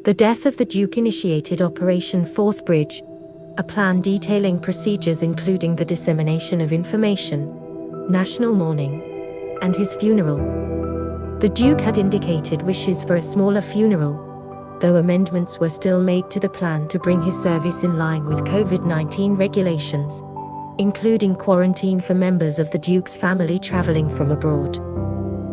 The death of the Duke initiated Operation Fourth Bridge, a plan detailing procedures including the dissemination of information, national mourning, and his funeral. The Duke had indicated wishes for a smaller funeral, though amendments were still made to the plan to bring his service in line with COVID-19 regulations, including quarantine for members of the Duke's family travelling from abroad.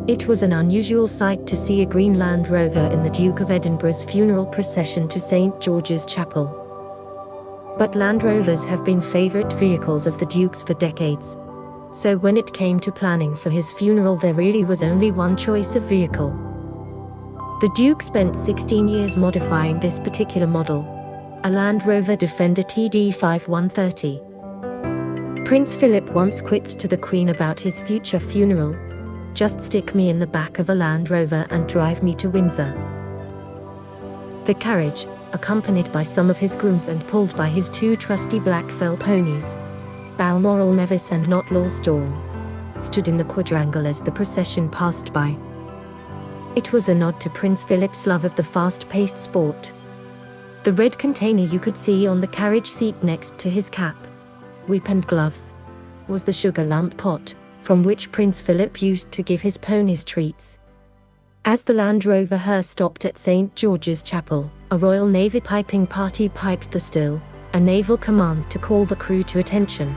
It was an unusual sight to see a green Land Rover in the Duke of Edinburgh's funeral procession to St. George's Chapel. But Land Rovers have been favourite vehicles of the Duke's for decades, so when it came to planning for his funeral there really was only one choice of vehicle. The Duke spent 16 years modifying this particular model, a Land Rover Defender TD5 130. Prince Philip once quipped to the Queen about his future funeral, "Just stick me in the back of a Land Rover and drive me to Windsor." The carriage, accompanied by some of his grooms and pulled by his two trusty black fell ponies, Balmoral Nevis and Knotlaw Storm, stood in the quadrangle as the procession passed by. It was a nod to Prince Philip's love of the fast-paced sport. The red container you could see on the carriage seat next to his cap, whip and gloves, was the sugar lump pot, from which Prince Philip used to give his ponies treats. As the Land Rover hearse stopped at St. George's Chapel, a Royal Navy piping party piped the still, a naval command to call the crew to attention.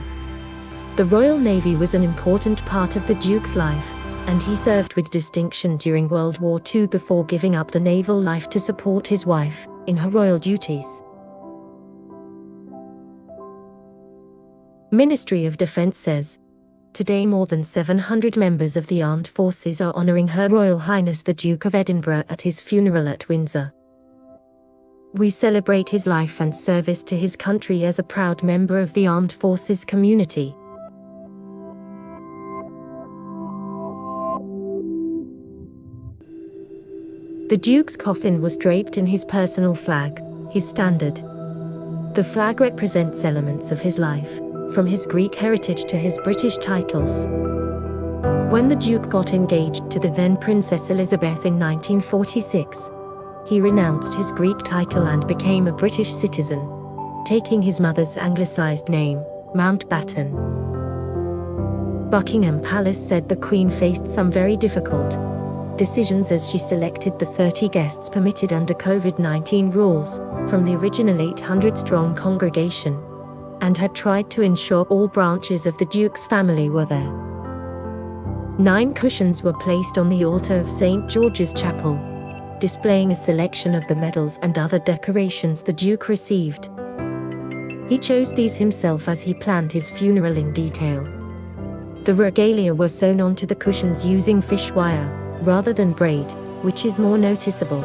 The Royal Navy was an important part of the Duke's life, and he served with distinction during World War II before giving up the naval life to support his wife in her royal duties. Ministry of Defence says, today more than 700 members of the armed forces are honouring Her Royal Highness the Duke of Edinburgh at his funeral at Windsor. We celebrate his life and service to his country as a proud member of the armed forces community. The Duke's coffin was draped in his personal flag, his standard. The flag represents elements of his life, from his Greek heritage to his British titles. When the Duke got engaged to the then Princess Elizabeth in 1946, he renounced his Greek title and became a British citizen, taking his mother's anglicised name, Mountbatten. Buckingham Palace said the Queen faced some very difficult decisions as she selected the 30 guests permitted under COVID-19 rules, from the original 800-strong congregation, and had tried to ensure all branches of the Duke's family were there. 9 cushions were placed on the altar of St. George's Chapel, displaying a selection of the medals and other decorations the Duke received. He chose these himself as he planned his funeral in detail. The regalia were sewn onto the cushions using fish wire, rather than braid, which is more noticeable.